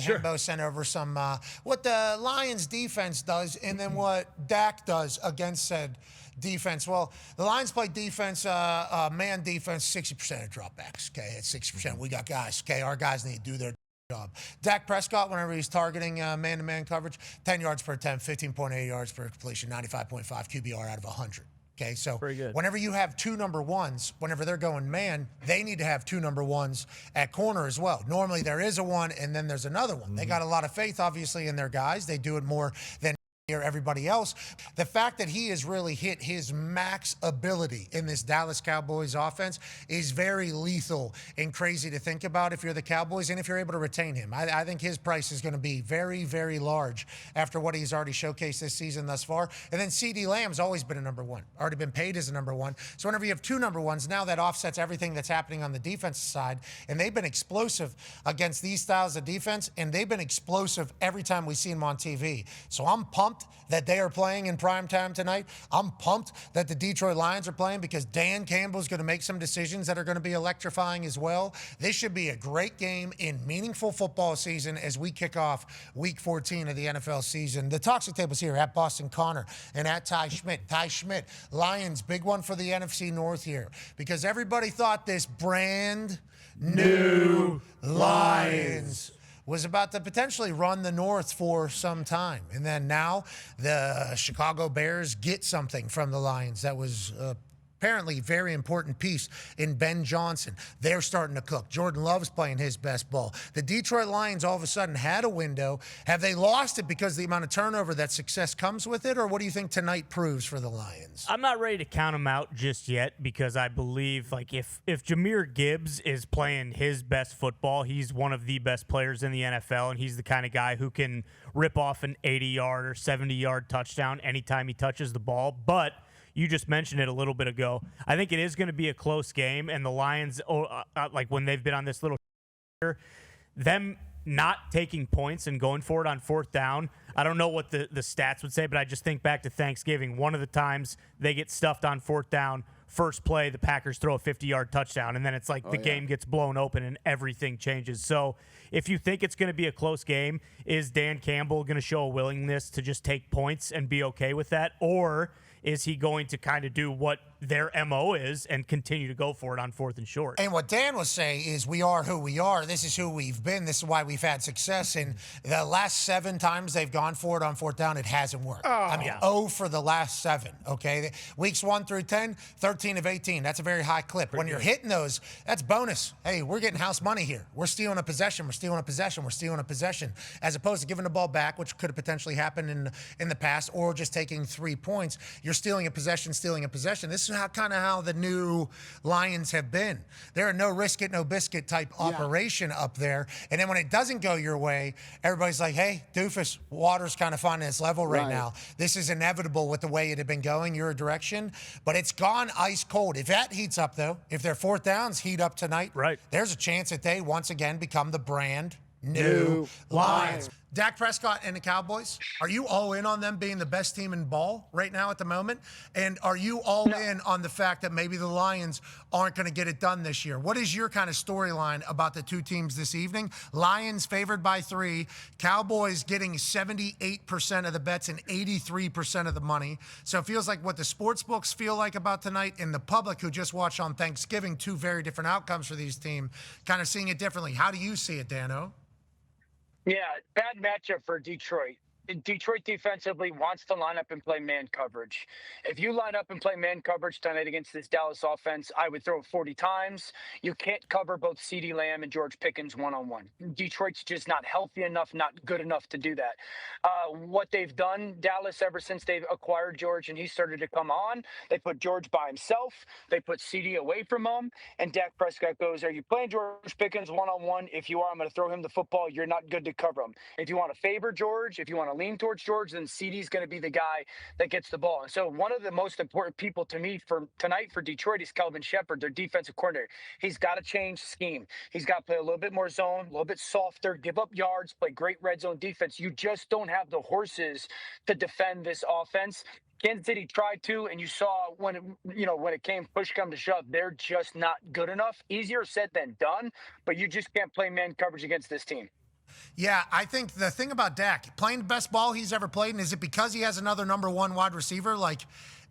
Sure. Himbo sent over some what the Lions defense does and then what Dak does against said defense. Well, the Lions play defense, man defense, 60% of dropbacks. Okay, it's 60%. We got guys. Okay, our guys need to do their job. Dak Prescott, whenever he's targeting man-to-man coverage, 10 yards per attempt, 15.8 yards per completion, 95.5 QBR out of 100. Okay, so whenever you have two number ones, whenever they're going man, they need to have two number ones at corner as well. Normally there is a one and then there's another one. They got a lot of faith, obviously, in their guys. They do it more than everybody else. The fact that he has really hit his max ability in this Dallas Cowboys offense is very lethal and crazy to think about if you're the Cowboys and if you're able to retain him. I think his price is going to be very, very large after what he's already showcased this season thus far. And then CeeDee Lamb's always been a number one, already been paid as a number one. So whenever you have two number ones, now that offsets everything that's happening on the defensive side. And they've been explosive against these styles of defense, and they've been explosive every time we see them on TV. So I'm pumped that they are playing in prime time tonight. I'm pumped that the Detroit Lions are playing because Dan Campbell's going to make some decisions that are going to be electrifying as well. This should be a great game in meaningful football season as we kick off Week 14 of the NFL season. The Toxic Table's here at Boston Connor and at Ty Schmidt. Ty Schmidt, Lions, big one for the NFC North here because everybody thought this brand new Lions was about to potentially run the North for some time. And then now the Chicago Bears get something from the Lions that was apparently very important piece in Ben Johnson. They're starting to cook. Jordan Love's playing his best ball. The Detroit Lions all of a sudden had a window. Have they lost it because of the amount of turnover that success comes with it, or what do you think tonight proves for the Lions? I'm not ready to count them out just yet because I believe like if Jahmyr Gibbs is playing his best football, he's one of the best players in the NFL, and he's the kind of guy who can rip off an 80-yard or 70-yard touchdown anytime he touches the ball. But you just mentioned it a little bit ago. I think it is going to be a close game, and the Lions, like when they've been on this little them not taking points and going for it on fourth down, I don't know what the stats would say, but I just think back to Thanksgiving. One of the times they get stuffed on fourth down, first play, the Packers throw a 50-yard touchdown, and then it's like the game gets blown open and everything changes. So if you think it's going to be a close game, is Dan Campbell going to show a willingness to just take points and be okay with that? Or is he going to kind of do what their MO is and continue to go for it on fourth and short? And what Dan was saying is we are who we are. This is who we've been. This is why we've had success. And the last 7 times they've gone for it on fourth down, it hasn't worked. 0 for the last 7, okay? Weeks 1 through 10, 13 of 18. That's a very high clip. When you're hitting those, that's bonus. Hey, we're getting house money here. We're stealing a possession. We're stealing a possession. We're stealing a possession. As opposed to giving the ball back, which could have potentially happened in the past, or just taking 3 points. You're stealing a possession, stealing a possession. This is kind of how the new Lions have been. They're a no risk it, no biscuit type operation up there. And then when it doesn't go your way, everybody's like, hey, doofus, water's kind of finding its level right now. This is inevitable with the way it had been going your direction. But it's gone ice cold. If that heats up, though, if their fourth downs heat up tonight, there's a chance that they once again become the brand new Lions. Dak Prescott and the Cowboys, are you all in on them being the best team in ball right now at the moment? And are you all in on the fact that maybe the Lions aren't going to get it done this year? What is your kind of storyline about the two teams this evening? Lions favored by 3, Cowboys getting 78% of the bets and 83% of the money. So it feels like what the sports books feel like about tonight and the public who just watched on Thanksgiving, 2 very different outcomes for these teams, kind of seeing it differently. How do you see it, Dano? Yeah, bad matchup for Detroit. Detroit defensively wants to line up and play man coverage. If you line up and play man coverage tonight against this Dallas offense, I would throw it 40 times. You can't cover both CeeDee Lamb and George Pickens one-on-one. Detroit's just not healthy enough, not good enough to do that. What they've done, Dallas, ever since they've acquired George and he started to come on, they put George by himself. They put CeeDee away from him. And Dak Prescott goes, are you playing George Pickens one-on-one? If you are, I'm going to throw him the football. You're not good to cover him. If you want to favor George, if you want to lean towards George, then CeeDee's going to be the guy that gets the ball. And so one of the most important people to me for tonight for Detroit is Kelvin Shepard, their defensive coordinator. He's got to change scheme. He's got to play a little bit more zone, a little bit softer, give up yards, play great red zone defense. You just don't have the horses to defend this offense. Kansas City tried to, and you saw when it came push come to shove, they're just not good enough. Easier said than done, but you just can't play man coverage against this team. Yeah, I think the thing about Dak, playing the best ball he's ever played, and is it because he has another number one wide receiver? Like,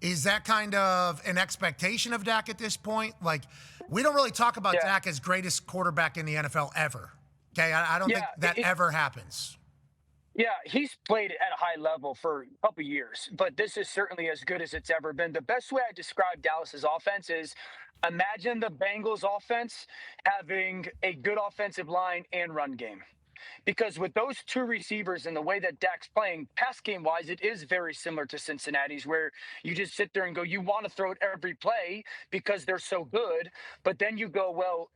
is that kind of an expectation of Dak at this point? Like, we don't really talk about Dak as greatest quarterback in the NFL ever. Okay, I don't think that ever happens. Yeah, he's played at a high level for a couple years, but this is certainly as good as it's ever been. The best way I describe Dallas's offense is imagine the Bengals offense having a good offensive line and run game. Because with those two receivers and the way that Dak's playing, pass game wise, it is very similar to Cincinnati's, where you just sit there and go, you want to throw it every play because they're so good. But then you go, well,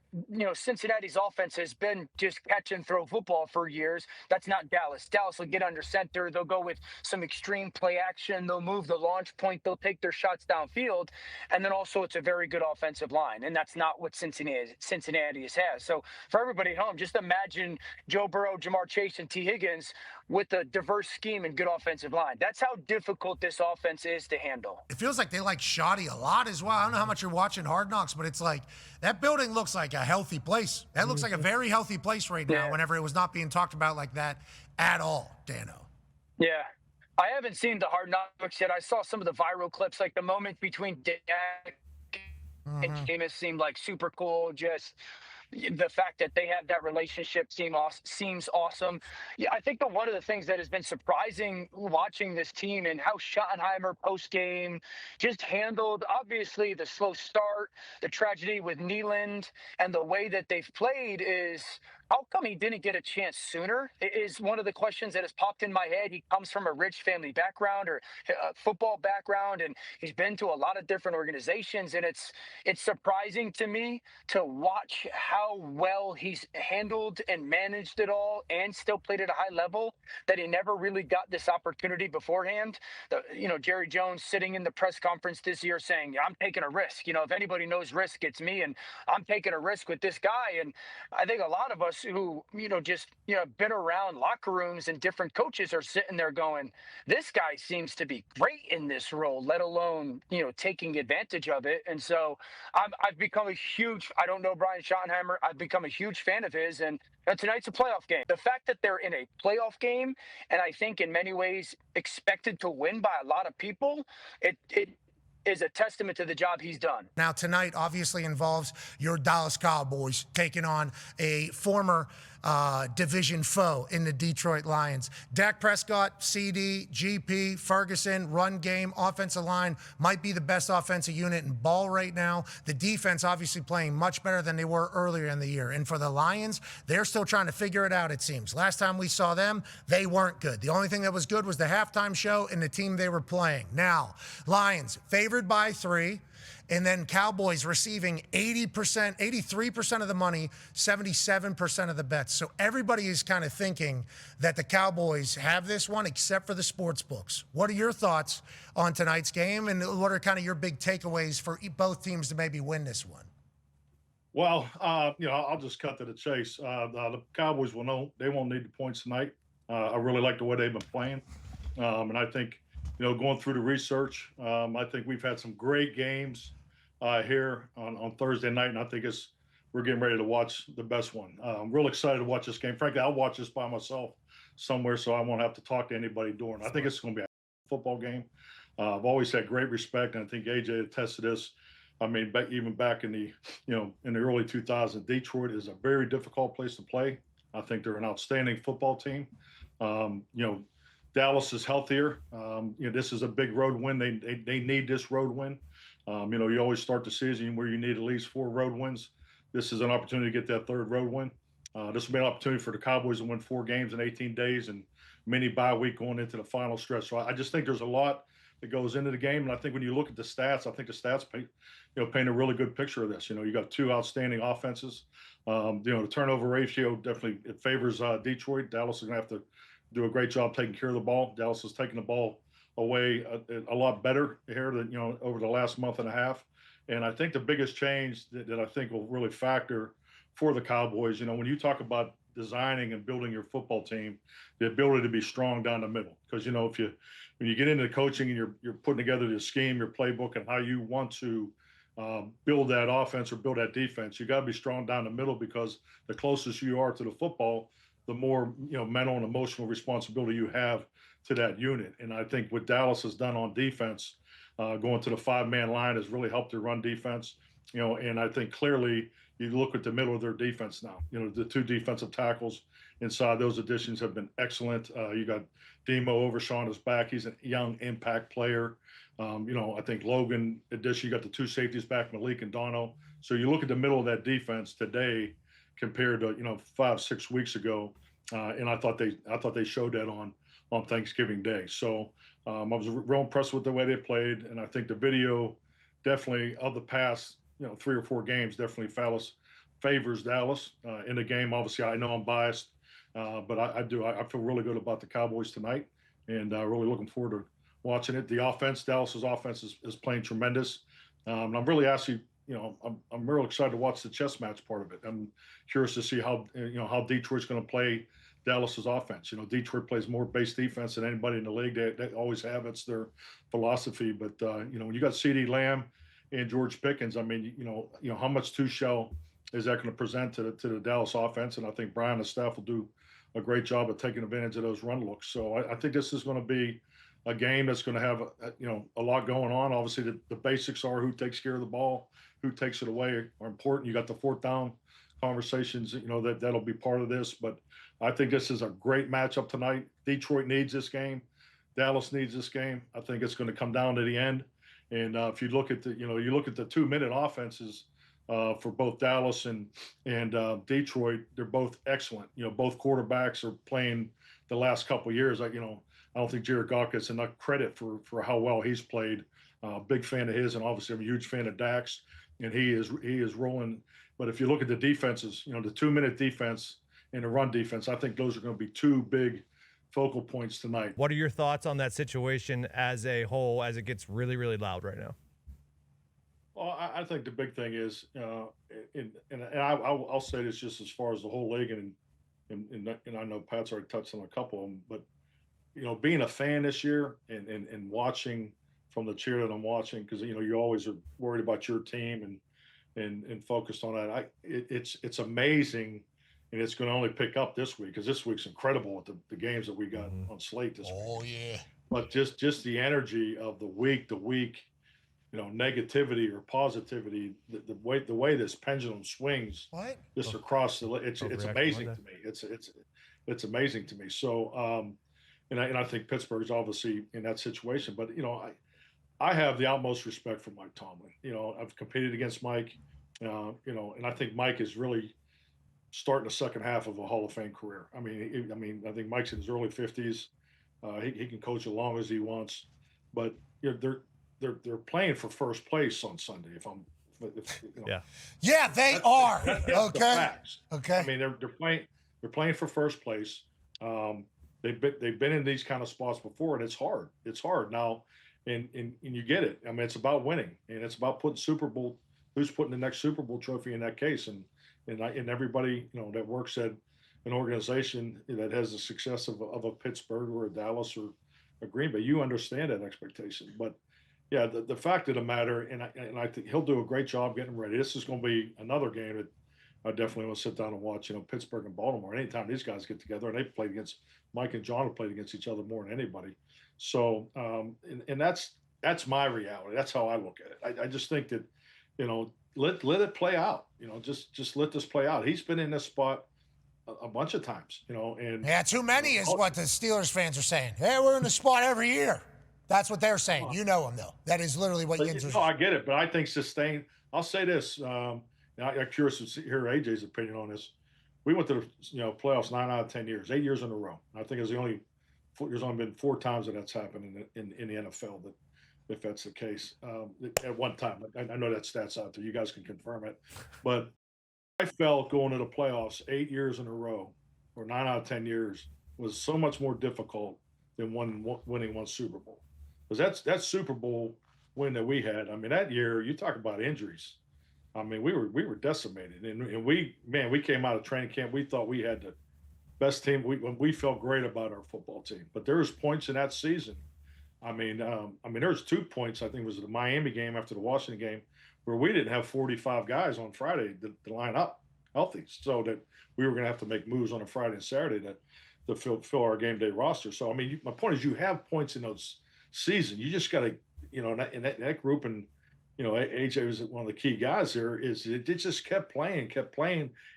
Cincinnati's offense has been just catch and throw football for years. That's not Dallas. Dallas will get under center. They'll go with some extreme play action. They'll move the launch point. They'll take their shots downfield. And then also it's a very good offensive line. And that's not what Cincinnati has. So for everybody at home, just imagine Joe Burrow, Jamar Chase, and T. Higgins with a diverse scheme and good offensive line. That's how difficult this offense is to handle. It feels like they like Shoddy a lot as well. I don't know how much you're watching Hard Knocks, but it's like that building looks like a healthy place. That looks like a very healthy place right now whenever it was not being talked about like that at all, Dano. Yeah. I haven't seen the Hard Knocks yet. I saw some of the viral clips, like the moment between Dak and Jameis seemed like super cool. Just the fact that they have that relationship seems awesome. Yeah, I think that one of the things that has been surprising watching this team and how Schottenheimer post-game just handled, obviously, the slow start, the tragedy with Nealand, and the way that they've played is how come he didn't get a chance sooner is one of the questions that has popped in my head. He comes from a rich family background or a football background, and he's been to a lot of different organizations. And it's surprising to me to watch how well he's handled and managed it all and still played at a high level, that he never really got this opportunity beforehand. Jerry Jones sitting in the press conference this year saying, I'm taking a risk. If anybody knows risk, it's me, and I'm taking a risk with this guy. And I think a lot of us who, been around locker rooms and different coaches are sitting there going, this guy seems to be great in this role, let alone, taking advantage of it. And so I've become a huge, I don't know Brian Schottenheimer, I've become a huge fan of his. And tonight's a playoff game. The fact that they're in a playoff game, and I think in many ways expected to win by a lot of people, it is a testament to the job he's done. Now, tonight obviously involves your Dallas Cowboys taking on a former division foe in the Detroit Lions. Dak Prescott, CD, GP, Ferguson, run game, offensive line might be the best offensive unit in ball right now. The defense obviously playing much better than they were earlier in the year. And for the Lions, they're still trying to figure it out, it seems. Last time we saw them, they weren't good. The only thing that was good was the halftime show and the team they were playing. Now, Lions favored by 3. And then Cowboys receiving 80%, 83% of the money, 77% of the bets. So everybody is kind of thinking that the Cowboys have this one except for the sports books. What are your thoughts on tonight's game, and what are kind of your big takeaways for both teams to maybe win this one? Well, I'll just cut to the chase. The Cowboys they won't need the points tonight. I really like the way they've been playing. And I think, going through the research, I think we've had some great games here on Thursday night, and I think we're getting ready to watch the best one. I'm real excited to watch this game. Frankly, I'll watch this by myself somewhere, so I won't have to talk to anybody during it. I think it's going to be a football game. I've always had great respect, and I think AJ attested this. I mean, even back in the in the early 2000s, Detroit is a very difficult place to play. I think they're an outstanding football team. Dallas is healthier. This is a big road win. They need this road win. You always start the season where you need at least 4 road wins. This is an opportunity to get that 3rd road win. This will be an opportunity for the Cowboys to win 4 games in 18 days and mini bye week going into the final stretch. So I just think there's a lot that goes into the game. And I think when you look at the stats, I think the stats paint a really good picture of this. You got 2 outstanding offenses. The turnover ratio definitely it favors Detroit. Dallas is going to have to do a great job taking care of the ball. Dallas is taking the ball away a lot better here than over the last month and a half. And I think the biggest change that I think will really factor for the Cowboys, when you talk about designing and building your football team, the ability to be strong down the middle. Because when you get into the coaching and you're putting together the scheme, your playbook, and how you want to build that offense or build that defense, you got to be strong down the middle, because the closest you are to the football, the more mental and emotional responsibility you have to that unit. And I think what Dallas has done on defense, going to the 5-man line, has really helped their run defense. And I think clearly you look at the middle of their defense now. The 2 defensive tackles inside, those additions have been excellent. You got Demo Overshawn is back. He's a young impact player. I think Logan addition, you got the 2 safeties back, Malik and Dono. So you look at the middle of that defense today compared to 5-6 weeks ago, and I thought they showed that on Thanksgiving Day. So I was real impressed with the way they played, and I think the video definitely of the past 3 or 4 games definitely favors Dallas in the game. Obviously, I know I'm biased, but I feel really good about the Cowboys tonight, and really looking forward to watching it. The offense, Dallas's offense is playing tremendous. And I'm really actually, I'm real excited to watch the chess match part of it. I'm curious to see how Detroit's going to play Dallas's offense. Detroit plays more base defense than anybody in the league. They always have. It's their philosophy. But when you got CeeDee Lamb and George Pickens, I mean, how much two-shell is that going to present to the Dallas offense? And I think Brian and the staff will do a great job of taking advantage of those run looks. So I think this is going to be a game that's going to have a lot going on. Obviously, the basics are who takes care of the ball, who takes it away are important. You got the 4th down conversations, that'll be part of this. But I think this is a great matchup tonight. Detroit needs this game. Dallas needs this game. I think it's going to come down to the end. And if you look at the 2-minute offenses for both Dallas and Detroit, they're both excellent. Both quarterbacks are playing the last couple of years. I don't think Jared Goff gets enough credit for how well he's played. Big fan of his, and obviously I'm a huge fan of Dak's, and he is rolling. But if you look at the defenses, the 2-minute defense and the run defense, I think those are going to be 2 big focal points tonight. What are your thoughts on that situation as a whole, as it gets really, really loud right now? Well, I think the big thing is, and I'll say this just as far as the whole league, and I know Pat's already touched on a couple of them, but being a fan this year and watching from the chair that I'm watching, because you always are worried about your team and focused on that. It's amazing, and it's going to only pick up this week, because this week's incredible with the games that we got on slate this week. Oh yeah. But just the energy of the week, negativity or positivity, the way this pendulum swings just across it's amazing to me. It's amazing to me. So and I think Pittsburgh is obviously in that situation, but I have the utmost respect for Mike Tomlin. I've competed against Mike, and I think Mike is really starting the second half of a Hall of Fame career. I mean, I think Mike's in his early 50s. He can coach as long as he wants, but they're playing for first place on Sunday. Yeah, they are. Okay. Okay. I mean, they're playing for first place. They've been in these kind of spots before, and it's hard. It's hard now, and you get it. I mean, it's about winning, and it's about who's putting the next Super Bowl trophy in that case, and everybody that works at an organization that has the success of a Pittsburgh or a Dallas or a Green Bay, you understand that expectation. But yeah, the fact of the matter, and I think he'll do a great job getting ready. This is going to be another game that I definitely want to sit down and watch. Pittsburgh and Baltimore. Anytime these guys get together, and they've played against Mike and John have played against each other more than anybody. So, and that's my reality. That's how I look at it. I just think that, let it play out. Just let this play out. He's been in this spot a bunch of times. And yeah, too many is what the Steelers fans are saying. Hey, we're in the spot every year. That's what they're saying. You know them though. That is literally what Yins are saying. I get it, but I think sustained. I'll say this. I'm curious to hear AJ's opinion on this. We went to the playoffs 9 out of 10 years, 8 years in a row. I think there's only been 4 times that that's happened in the NFL. That if that's the case, at one time. I know that stats out there. You guys can confirm it. But I felt going to the playoffs 8 years in a row, or 9 out of 10 years, was so much more difficult than winning one Super Bowl. Because that Super Bowl win that we had, I mean, that year, you talk about injuries. I mean, we were decimated, and we came out of training camp. We thought we had the best team. We felt great about our football team. But there was points in that season. I mean, there was 2 points. I think it was the Miami game after the Washington game, where we didn't have 45 guys on Friday to line up. healthy, so that we were going to have to make moves on a Friday and Saturday to fill our game day roster. So, I mean, my point is you have points in those season. You just got to, in that group, and, AJ was one of the key guys there, is it just kept playing.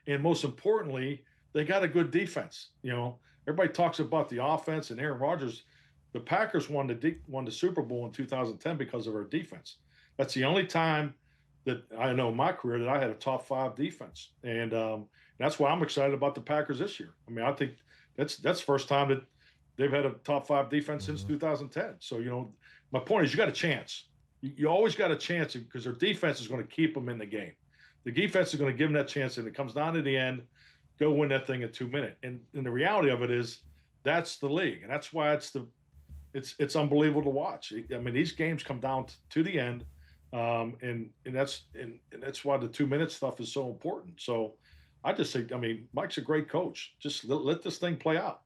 And most importantly, they got a good defense. Everybody talks about the offense and Aaron Rodgers. The Packers won the Super Bowl in 2010 because of our defense. That's the only time that I know in my career that I had a top 5 defense. And that's why I'm excited about the Packers this year. I mean, I think that's the first time that they've had a top 5 defense since 2010. So, my point is you got a chance. You always got a chance because their defense is going to keep them in the game. The defense is going to give them that chance, and it comes down to the end, go win that thing in 2 minutes. And the reality of it is that's the league, and that's why it's unbelievable to watch. I mean, these games come down to the end, and that's why the 2 minute stuff is so important. So I just think, I mean, Mike's a great coach. Just let this thing play out.